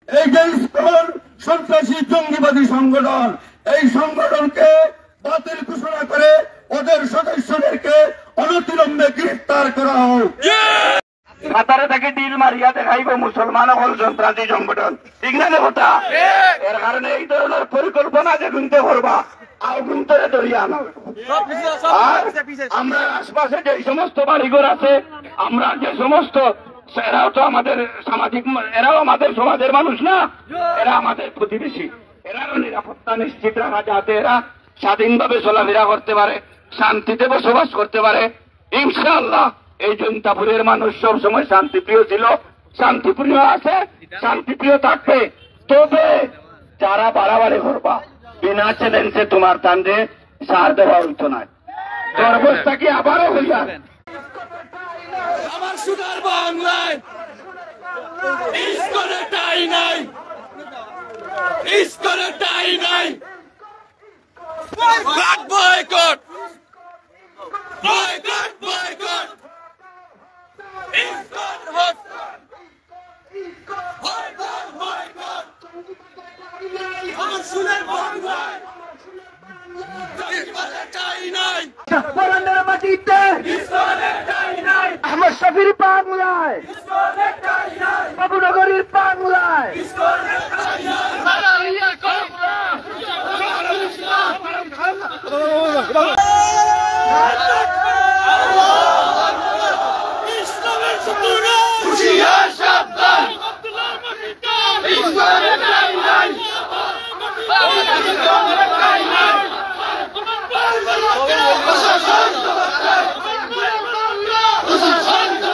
এই যে ইসকন সন্ত্রাসী জঙ্গিবাদী সংগঠন, এই সংগঠনকে বাতিল ঘোষণা করে ওদের সদস্যদেরকে অনতিবিলম্বে গ্রেফতার করা হোক। কাতারে থেকে ডিল মারিয়া দেখাইব মুসলমান হল সন্ত্রাসী সংগঠন, ঠিক না কথা? এর কারণে এই ধরনের পরিকল্পনা যে গুনতে করবা আমরা আশপাশে যে সমস্ত বাড়িঘর আছে, আমরা যে সমস্ত, এরাও তো আমাদের সামাজিক, এরাও আমাদের সমাজের মানুষ না, এরা আমাদের প্রতিবেশী, এরাও নিরাপত্তা নিশ্চিত রাখা যাতে এরা স্বাধীনভাবে চলাফেরা করতে পারে, শান্তিতে বসবাস করতে পারে। ইনশাআল্লাহ এই জৈন্তাপুরের মানুষ সব সময় শান্তিপ্রিয় ছিল, শান্তিপ্রিয় আছে, শান্তিপ্রিয় থাকবে। তবে যারা বাড়াবাড়ি করবা বিনা চ্যালেঞ্জে তোমার তান্ডে সার দেওয়া হইতো না। তোর অবস্থা কি আবারও হইয়া আমার সুগার বাংলায় ইসকনের টাই নাই, ইসকনের টাই নাই। বয়কট, বয়কট, বয়কট, ইসকন হস্তান্তর, বয়কট, বয়কট। আমার সুগার বাংলায় ইসকনের টাই নাই, পরানের মাটিতে ইসকনের টাই নাই, আহমদ শফির বাংলায়, ইসকনের টাই নাই, বাবুনগরীর বাংলায়, ইসকনের টাই নাই। ইসলামের শত্রুরা হুঁশিয়ার সাবধান, ইসলামের টাই নাই, ইসলামের টাই নাই। প্রশাসন প্রশাসন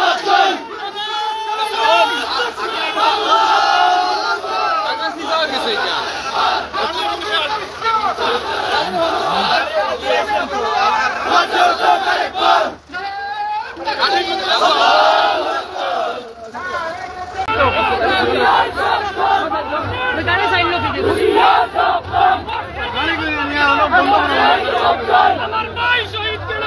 আমার ভাই শহীদ গেল,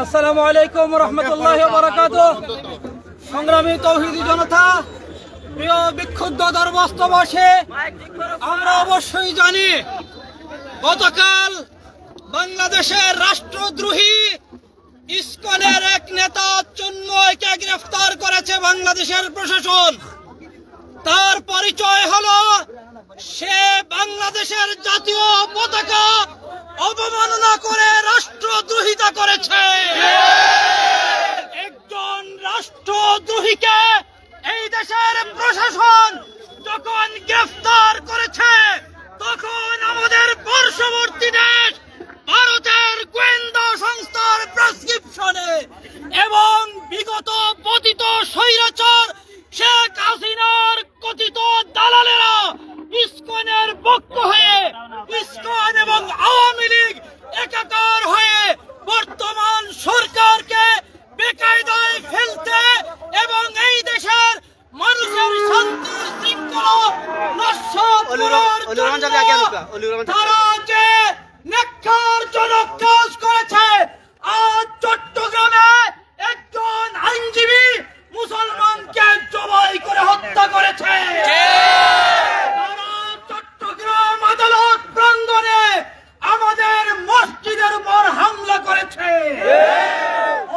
আসসালামু আলাইকুম রহমতুল্লাহি ওয়া বারাকাতুহু। সংগ্রামী তৌহিদি জনতা, প্রিয় বিক্ষুব্ধ দরবাস্তবাসী, আমরা অবশ্যই জানি গতকাল বাংলাদেশের রাষ্ট্রদ্রোহী ইসকনের এক নেতা চিন্ময়কে গ্রেফতার করেছে বাংলাদেশের প্রশাসন। তার পরিচয় হলো সে বাংলাদেশের জাতীয় পতাকা অবমাননা করে রাষ্ট্রদ্রোহিতা করেছে। একজন রাষ্ট্রদ্রোহীকে এই দেশের প্রশাসন যখন গ্রেফতার করেছে, তখন আমাদের পার্শ্ববর্তী দেশ ভারতের গোয়েন্দা সংস্থার প্রেসক্রিপশনে এবং বিগত পতিত স্বৈরাচার শেখ হাসিনার কথিত দালালেরা ইসকনের পক্ষ হয়ে, ইসকন এবং আওয়ামী লীগ একাকার হয়ে বর্তমান সরকারকে বেকায়দায় ফেলতে এবং এই দেশের মানুষের শান্তি শৃঙ্খলা নষ্ট করার জন্য তারা যে ন্যাক্কারজনক কাজ করেছে। আজ চট্টগ্রামে একজন আইনজীবী মুসলমানকে জবাই করে হত্যা করেছে। তারা চট্টগ্রাম আদালত প্রাঙ্গণে আমাদের মসজিদের উপর হামলা করেছে।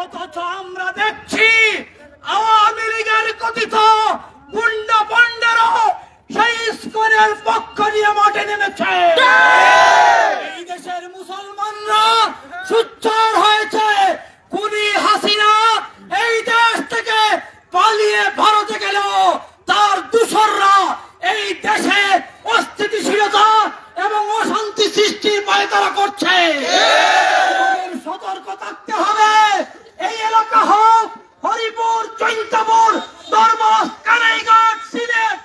অথচ আমরা দেখছি আওয়ামী লীগের কথিত গুন্ডা পন্ডারও সেই ইসকনের পক্ষ নিয়ে মাঠে নেমেছে। এই দেশের মুসলমানরা সুচ্চার হয়েছে। খুনি হাসিনা এই দেশ থেকে পালিয়ে ভারতে গেল, তার দূষররা এই দেশে অস্থিতিশীলতা এবং অশান্তি সৃষ্টির পায়তারা করছে। সতর্ক থাকতে হবে। এই এলাকা হোক হরিপুর, জৈন্তাপুর, দরবাস, কানাইঘাট, সিলেট,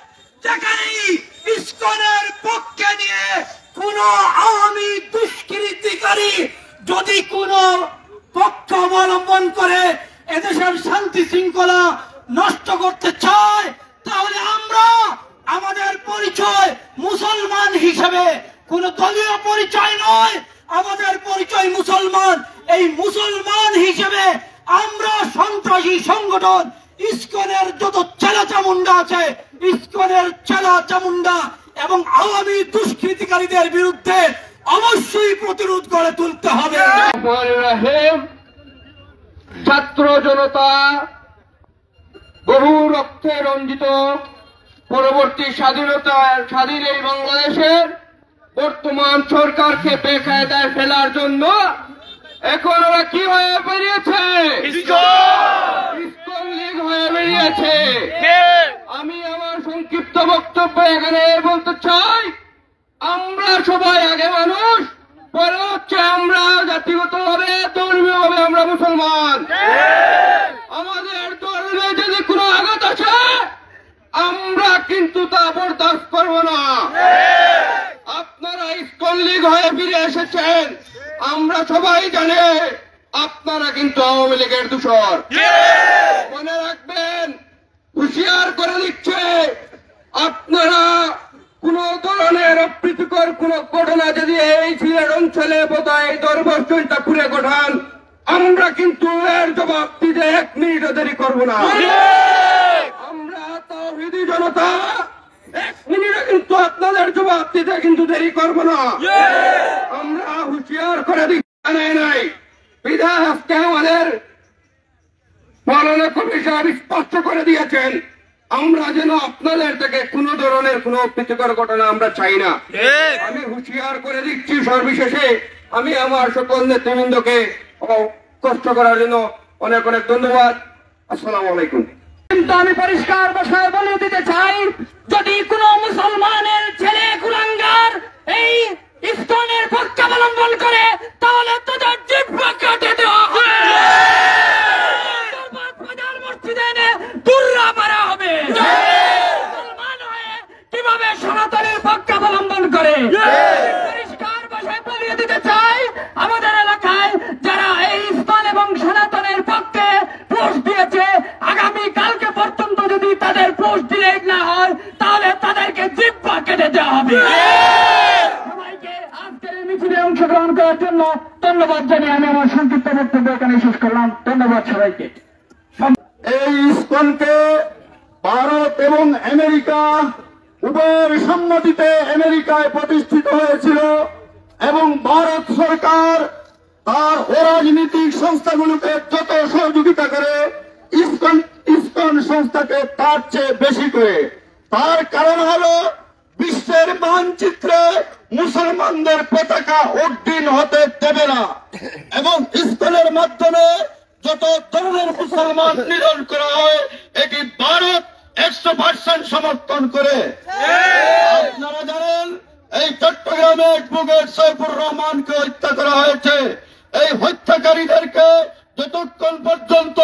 যেখানেই ইসকনের পক্ষ কোনো আওয়ামী দুষ্কৃতিকারী যদি কোনো পক্ষ অবলম্বন করে এদেশের শান্তি শৃঙ্খলা নষ্ট করতে চায়, তাহলে আমরা আমাদের পরিচয় মুসলমান হিসেবে, কোন দলীয় পরিচয় নয়, আমাদের পরিচয় মুসলমান। এই মুসলমান হিসেবে আমরা সন্ত্রাসী সংগঠন ইসকনের যত চেলা চামুন্ডা আছে, ইসকনের চেলা চামুন্ডা এবং আওয়ামী দুষ্কৃতিকারীদের বিরুদ্ধে অবশ্যই প্রতিরোধ গড়ে তুলতে হবে। ছাত্র জনতা বহু রক্তে রঞ্জিত পরবর্তী স্বাধীন এই বাংলাদেশের বর্তমান সরকারকে বেকায়দায় ফেলার জন্য এখন ওরা কি হয়ে বেরিয়েছে? ইসকন লীগ হয়ে বেরিয়েছে। আমি আমার সংক্ষিপ্ত বক্তব্য এখানে বলতে চাই, আমরা সবাই আগে মানুষ, পরে হচ্ছে আমরা জাতিগতভাবে ধর্মীয়ভাবে আমরা মুসলমান। আমাদের ধর্মে যদি কোনো আঘাত আসে আমরা কিন্তু তা বরদাস্ত করব না। আপনারা ইসকন লীগ হয়ে ফিরে এসেছেন, আমরা সবাই জানি আপনারা কিন্তু আওয়ামী লীগের দূষর। মনে রাখবেন, হুঁশিয়ার করে দিচ্ছে, আপনারা কোন ধরনের অপ্রীতিকর কোন ঘটনা যদি এই সিলেট অঞ্চলে বোধহয় 10 বছরটা ঘুরে ঘটান, আমরা কিন্তু এর জবাব দিতে 1 মিনিটও দেরি করবো না। আমরা তাওহীদি জনতা 1 মিনিটও কিন্তু আপনাদের জবাব দিতে কিন্তু দেরি করবো না। আমরা হুঁশিয়ার করে দিচ্ছি নাই বিধায় আজকে আমাদের মাননীয় কমিশনার স্পষ্ট করে দিয়েছেন, আমরা যেন আপনাদের থেকে কোন ধরনের কোন অপ্রীতিকর ঘটনা আমরা চাই না। আমি হুঁশিয়ার করে দিচ্ছি। সর্বশেষে আমি আমার সকল নেতৃবৃন্দকে কষ্ট করার জন্য অনেক অনেক ধন্যবাদ। আসসালামু আলাইকুম। কিন্তু আমি পরিষ্কার ভাষায় বলে দিতে চাই, যদি কোন মুসলমানের ছেলে কুলাঙ্গার এই ইসকনের পক্ষ অবলম্বন করে, তাহলে তাদের জিহ্বা কেটে দেওয়া হবে, মসজিদে এনে দুর্রা মারা হবে। মুসলমান হয়ে কিভাবে সনাতনের পক্ষ অবলম্বন করে, পরিষ্কার ভাষায় বলিয়ে দিতে চাই, আমাদের এলাকায় যারা এই ইসকন এবং সনাতনের পক্ষে পোস্ট দিয়েছে, আগামী কালকে পর্যন্ত যদি তাদের পোস্ট ডিলিট না হয়, তাহলে তাদেরকে জিহ্বা কেটে দেওয়া হবে। সবাইকে আজকের এই মিছিলে অংশগ্রহণ করার জন্য ধন্যবাদ জানিয়ে আমি আমার সংক্ষিপ্ত বক্তব্য এখানে শেষ করলাম। ধন্যবাদ সবাইকে। এই ইসকনকে ভারত এবং আমেরিকা উভয়ের সম্মতিতে আমেরিকায় প্রতিষ্ঠিত হয়েছিল এবং ভারত সরকার তার অরাজনৈতিক সংস্থাগুলোকে যত সহযোগিতা করে ইসকন সংস্থাকে তার চেয়ে বেশি করে। তার কারণ হলো বিশ্বের মানচিত্রে মুসলমানদের পতাকা উড্ডীন হতে দেবে না এবং ইসকনের মাধ্যমে যত ধরনের মুসলমান নিধন করা হয় এটি ভারত 100% সমর্থন করে। আপনারা জানেন, এই চট্টগ্রামে অ্যাডভোকেট সৈফুর রহমানকে হত্যা করা হয়েছে। এই হত্যাকারীদেরকে যতক্ষণ পর্যন্ত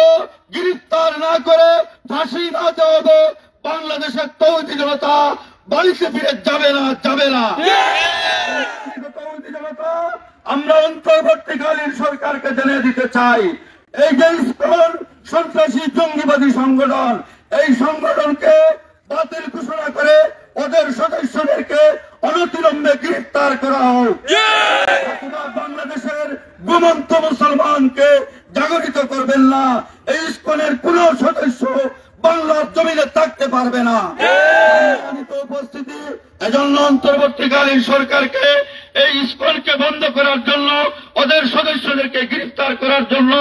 গ্রেফতার না করে ফাঁসি না দেওয়া হবে, বাংলাদেশের তৌহিদি জনতা বাড়িতে ফিরে যাবে না। তৌহিদি জনতা আমরা অন্তর্বর্তীকালীন সরকারকে জানিয়ে দিতে চাই, এই যে ইসকন সন্ত্রাসী জঙ্গিবাদী সংগঠন, এই সংগঠনকে বাতিল ঘোষণা করে ওদের সদস্যদেরকে অনতিবিলম্বে গ্রেফতার করা হোক। বাংলাদেশের ঘুমন্ত মুসলমানকে জাগরিত করবেন না। এই ইসকনের কোন সদস্য বাংলার জমিনে থাকতে পারবে না। উপস্থিতি এজন্য অন্তর্বর্তীকালীন সরকারকে এই ইসকনকে বন্ধ করার জন্য, ওদের সদস্যদেরকে গ্রেফতার করার জন্য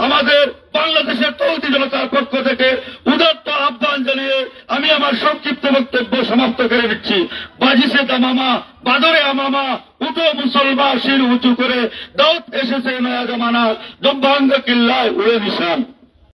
আমাদের বাংলাদেশের তৌহিদি জনতার পক্ষ থেকে উদাত্ত আহ্বান জানিয়ে আমি আমার সংক্ষিপ্ত বক্তব্য সমাপ্ত করে দিচ্ছি। বাজিছে দামামা, বাদরে আমামা, উঠো মুসলমান শির উঁচু করে, দাউদ এসেছে নয়া জমানা, জব্বাঙ্গ কিল্লায় উড়ে নিশান।